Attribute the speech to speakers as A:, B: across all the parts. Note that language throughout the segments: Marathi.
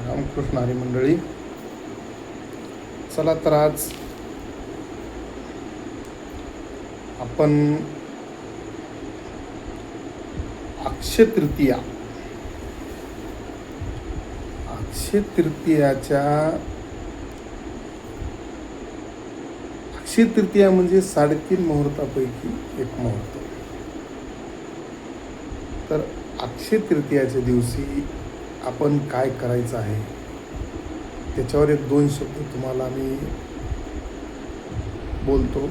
A: रामकृष्ण हरी मंडळी. चला तर आज आपण अक्षय तृतीया अक्षय तृतीया म्हणजे 3.5 मुहूर्तापैकी एक मुहूर्त. तर अक्षय तृतीयाच्या दिवशी आपण काय करायचं आहे त्याच्यावर एक 2 शब्द तुम्हाला मी बोलतो.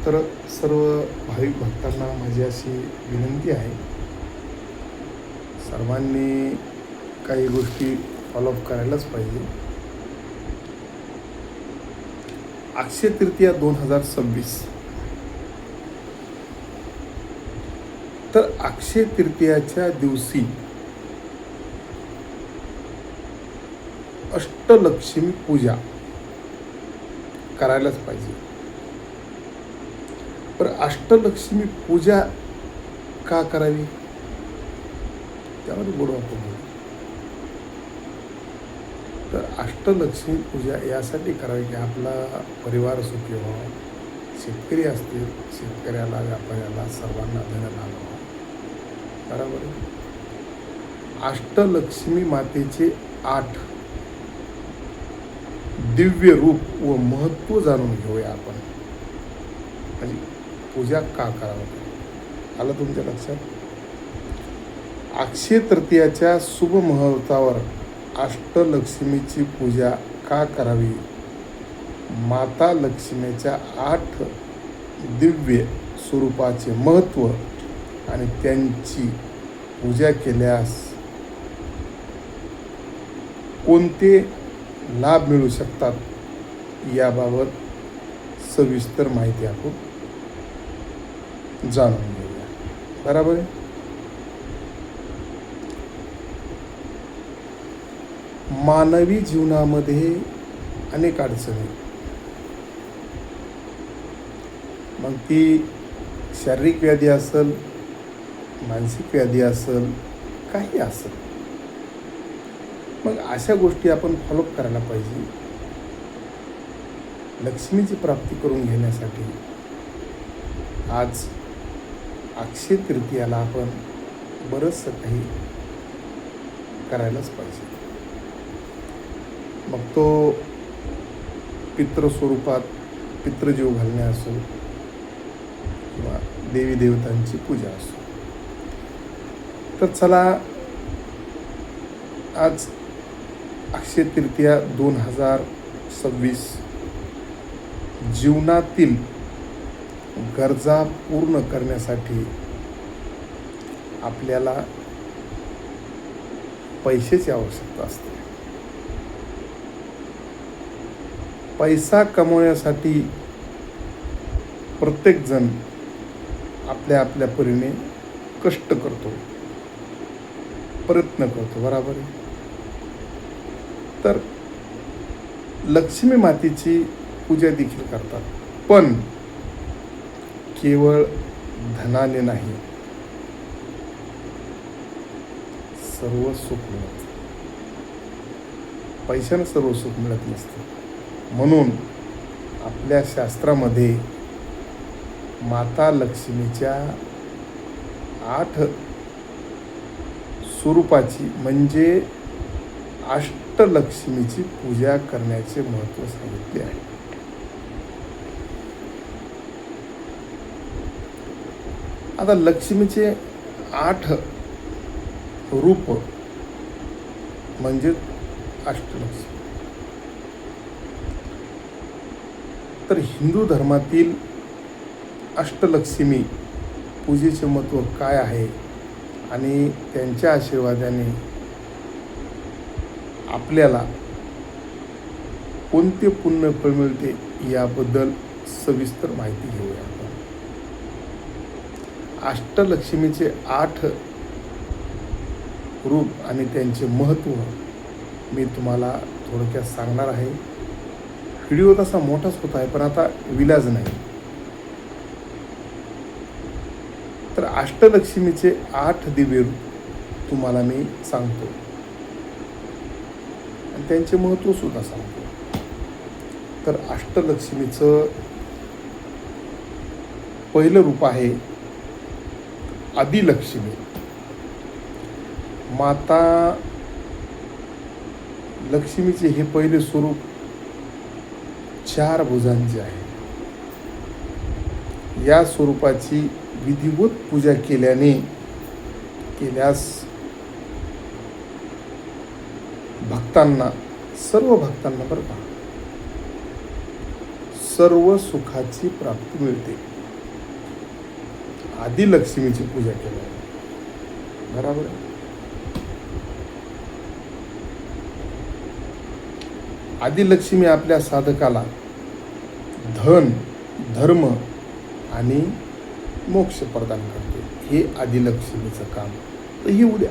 A: तर सर्व भाविक भक्तांना माझी अशी विनंती आहे, सर्वांनी काही गोष्टी फॉलोअप करायलाच पाहिजे. अक्षय तृतीया 2026. तर अक्षय तृतीयाच्या दिवशी अष्टलक्ष्मी पूजा करायलाच पाहिजे. पण अष्टलक्ष्मी पूजा का करावी त्यावर बोलू आपण. तर अष्टलक्ष्मी पूजा यासाठी करावी की आपला परिवार सुखी व्हावा. शेतकरी असतील, शेतकऱ्याला, व्यापाऱ्याला, सर्वांना धन लाभावा. बरोबर. अष्टलक्ष्मी मातेचे 8 दिव्य रूप व महत्त्व जाणून घेऊया आपण. म्हणजे पूजा का करावं आलं तुमच्या लक्षात. अक्षय तृतीयाच्या शुभ मुहूर्तावर अष्टलक्ष्मीची पूजा का करावी. माता लक्ष्मीच्या 8 दिव्य स्वरूपाचे महत्त्व आणि त्यांची पूजा केल्यास कोणते लाभ मिळू शकतात याबाबत सविस्तर माहिती आपण जाणून घेऊया. बरोबर आहे. मानवी जीवनामध्ये अनेक अडचणी, मग ती शारीरिक व्याधी असेल, मानसिक व्याधी असेल, काही असेल, मग अशा गोष्टी आपण फॉलोअप करायला पाहिजे. लक्ष्मीची प्राप्ती करून घेण्यासाठी आज अक्षय तृतीयाला आपण बरंचसं काही करायलाच पाहिजे. मग तो पितृस्वरूपात पितृजीव घालणे असो किंवा देवी देवतांची पूजा असो. तर चला आज अक्षय तृतीया 2026 जीवनातील गरजा पूर्ण करण्यासाठी आपल्याला पैशाची आवश्यकता असते. पैसा कमवण्यासाठी प्रत्येकजण आपल्या आपल्या परीने कष्ट करतो, प्रयत्न करतो. बरोबर आहे. तर लक्ष्मी मातेची पूजा देखील करतात, पण केवळ धनाने नाही, सर्व सुख मिळत. पैशाने सर्व सुख मिळत नसतं. म्हणून आपल्या शास्त्रामध्ये माता लक्ष्मीच्या 8 स्वरूपाची म्हणजे अष्टलक्ष्मीची पूजा करण्याचे महत्त्व सांगितले आहे. आता लक्ष्मीचे 8 रूप म्हणजे अष्टलक्ष्मी. तर हिंदू धर्मातील अष्टलक्ष्मी पूजेचे महत्त्व काय आहे आणि त्यांच्या आशीर्वादाने आपल्याला कोणते पुण्य फळ मिळते याबद्दल सविस्तर माहिती घेऊया आपण. अष्टलक्ष्मीचे 8 रूप आणि त्यांचे महत्त्व मी तुम्हाला थोडक्यात सांगणार आहे. व्हिडिओ तसा मोठाच होत आहे, पण आता विलाज नाही. तर अष्टलक्ष्मीचे 8 दिव्य रूप तुम्हाला मी सांगतो. आणि त्यांचे महत्त्वसुद्धा सांगतो. तर अष्टलक्ष्मीचं पहिलं रूप आहे आदिलक्ष्मी. माता लक्ष्मीचे हे पहिले स्वरूप 4 भुजांचे आहे. या स्वरूपाची विधिवत पूजा केल्यास भक्तांना, सर्व भक्तांना बरं का, सर्व सुखाची प्राप्ती मिळते. आदिलक्ष्मीची पूजा केल्याने बरोबर आहे. आदिलक्ष्मी आपल्या साधकाला धन, धर्म आणि मोक्ष प्रदान करते. हे आदिलक्ष्मीचं काम. तर ही उद्या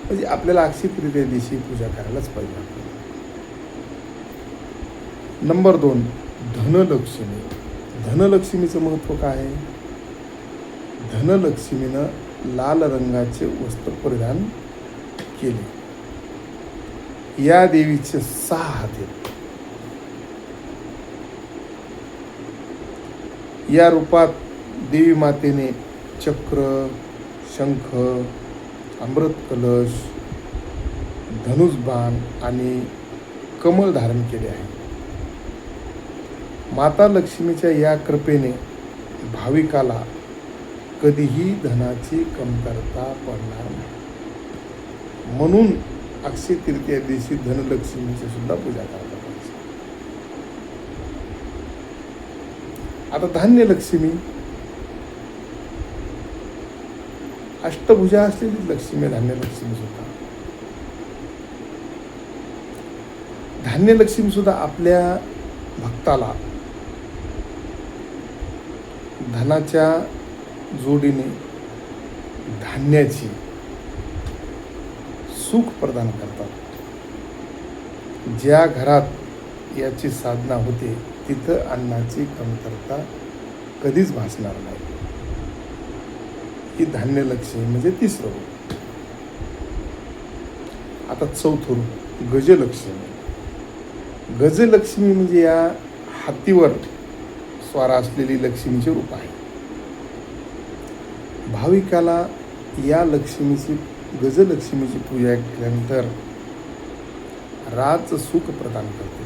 A: म्हणजे आपल्याला अक्षय तृतीया दिवशी पूजा करायलाच पाहिजे. नंबर 2, धनलक्ष्मी. धनलक्ष्मीचं महत्त्व काय आहे? धनलक्ष्मीनं लाल रंगाचे वस्त्र परिधान केले. या देवीचे 6 हात आहेत. या रूपात देवी मातेने चक्र, शंख, अमृत कलश, धनुष्बाण आणि कमळ धारण केले आहे. माता लक्ष्मीच्या या कृपेने भाविकाला कधीही धनाची कमतरता पडणार नाही. म्हणून अक्षय तृतीया दिवशी धनलक्ष्मीची सुद्धा पूजा करायला पाहिजे. आता धान्यलक्ष्मी, अष्टभुजा असलेली लक्ष्मी धान्यलक्ष्मी सुद्धा. धान्यलक्ष्मी सुद्धा आपल्या भक्ताला धनाच्या जोडीने धान्याची सुख प्रदान करतात. ज्या घरात याची साधना होते तिथं अन्नाची कमतरता कधीच भासणार नाही. ही धान्यलक्ष्मी म्हणजे 3रं रूप. आता 4थं रूप गजलक्ष्मी. गजलक्ष्मी म्हणजे या हातीवर स्वार असलेली लक्ष्मीचे रूप आहे. भाविकाला या गजलक्ष्मीची पूजा केल्यानंतर राज सुख प्रदान करते.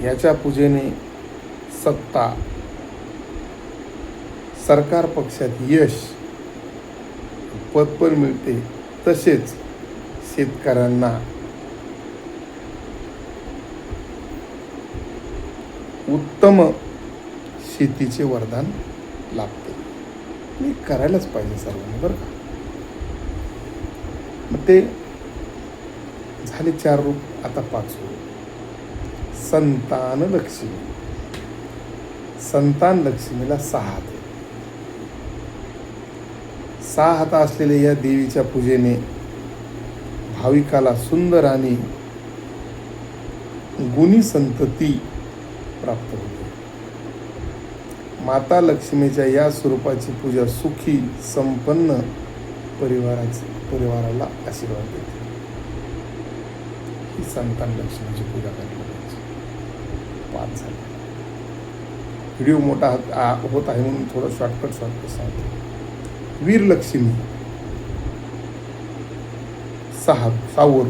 A: याच्या पूजेने सत्ता, सरकार पक्षात यश, पद पण मिळते. तसेच शेतकऱ्यांना उत्तम शेतीचे वरदान लाभते. हे करायलाच पाहिजे सर्वांनी बरं का. मग ते झाले 4 रूप. आता 5वं रूप संतान लक्ष्मी. संतान लक्ष्मीला 6 हात आहेत. 6 हात असलेल्या या देवीच्या पूजेने भाविकाला सुंदर आणि गुणी संतती प्राप्त होते. माता लक्ष्मीच्या या स्वरूपाची पूजा सुखी संपन्न परिवाराला आशीर्वाद देते. ही संतान लक्ष्मीची पूजा करायला पाहिजे. 5 झाले. व्हिडिओ मोठा होत आहे म्हणून थोडं शॉर्टकट सांगतो. वीरलक्ष्मी 6वं.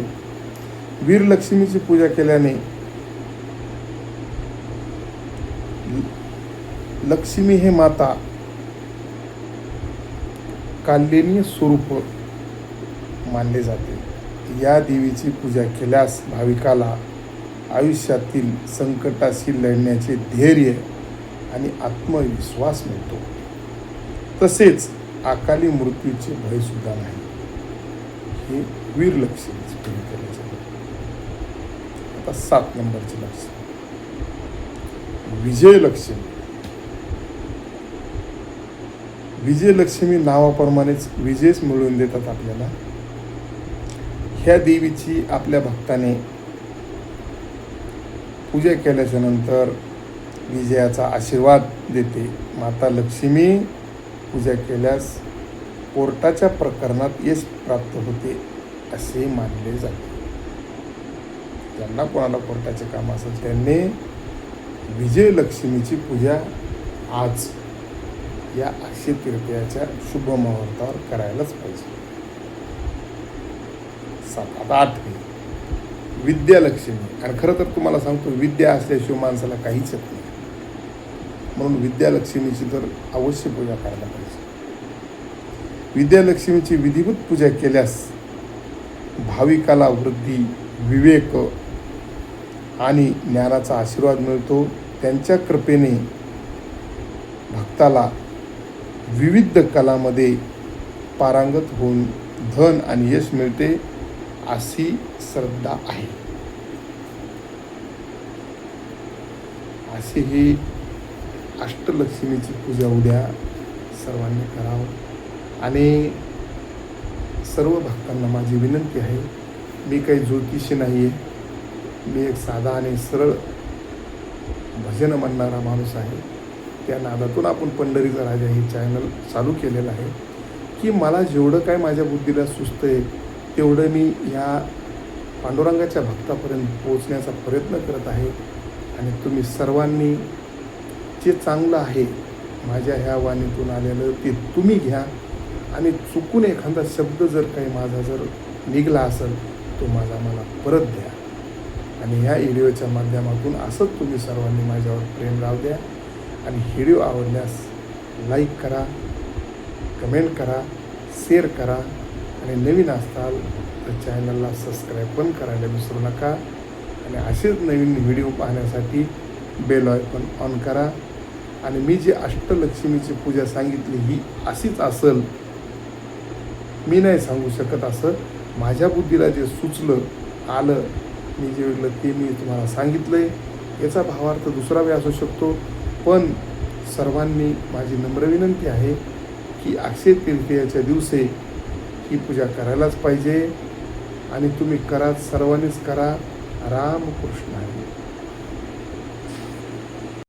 A: वीरलक्ष्मीची पूजा केल्याने लक्ष्मी हे माता काल्यनीय स्वरूप मानले जाते. या देवीची पूजा केल्यास भाविकाला आयुष्यातील संकटाशी लढण्याचे धैर्य आणि आत्मविश्वास मिळतो. तसेच अकाली मृत्यूचे भय सुद्धा नाही. हे वीरलक्ष्मीची पूजा केली जाते. आता 7 नंबरची लक्ष्मी विजयलक्ष्मी. विजयलक्ष्मी नावाप्रमाणेच विजयच मिळवून देतात आपल्याला. ह्या देवीची आपल्या भक्ताने पूजा केल्याच्या नंतर विजयाचा आशीर्वाद देते. माता लक्ष्मी पूजा केल्यास कोर्टाच्या प्रकरणात यश प्राप्त होते असे मानले जाते. ज्यांना कोणाला कोर्टाचे काम असेल त्यांनी विजयलक्ष्मीची पूजा आज या अक्षय तृतीयाच्या शुभ मुहूर्तावर करायलाच पाहिजे. 7 आता 8 विद्यालक्ष्मी. आणि खरं तर तुम्हाला सांगतो, विद्या असल्याशिवाय माणसाला काहीच येत नाही. म्हणून विद्यालक्ष्मीची तर अवश्य पूजा करायला पाहिजे. विद्यालक्ष्मीची विधिवत पूजा केल्यास भाविकाला वृद्धी, विवेक आणि ज्ञानाचा आशीर्वाद मिळतो. त्यांच्या कृपेने भक्ताला विविध कलामध्ये पारंगत होऊन धन आणि यश मिळते, अशी श्रद्धा आहे. अशी ही अष्टलक्ष्मीची पूजा उद्या सर्वांनी करावं. आणि सर्व भक्तांना माझी विनंती आहे, मी काही ज्योतिषी नाही आहे, मी एक साधा आणि सरळ भजन म्हणणारा माणूस आहे. त्या नादातून आपण पंढरीचा राजा हे चॅनल चालू केलेलं आहे की मला जेवढं काय माझ्या बुद्धीला सुचतं आहे तेवढं मी ह्या पांडुरंगाच्या भक्तापर्यंत पोहोचण्याचा प्रयत्न करत आहे. आणि तुम्ही सर्वांनी जे चांगलं आहे माझ्या ह्या वाणीतून आलेलं ते तुम्ही घ्या, आणि चुकून एखादा शब्द जर काही माझा जर निघाला असेल तो माझा मला परत द्या. आणि ह्या व्हिडिओच्या माध्यमातून असंच तुम्ही सर्वांनी माझ्यावर प्रेम राहू द्या. आणि व्हिडिओ आवडल्यास लाईक करा, कमेंट करा, शेअर करा. आणि नवीन असताल तर चॅनलला सबस्क्राईब पण करायला विसरू नका. आणि असेच नवीन व्हिडिओ पाहण्यासाठी बेल आयकॉन ऑन करा. आणि मी जी अष्टलक्ष्मीची पूजा सांगितली ही अशीच असेल, मी नाही सांगू शकत. असं माझ्या बुद्धीला जे सुचलं आलं मी जे वेगळं ते मी तुम्हाला सांगितलं आहे. याचा भावार्थ दुसरा बी असू शकतो, पण सर्वांनी माझी नम्र विनंती आहे की अक्षय तृतीयाच्या दिवशी ही पूजा करायलाच पाहिजे. आणि तुम्ही करा, सर्वांनीच करा. रामकृष्ण हरी.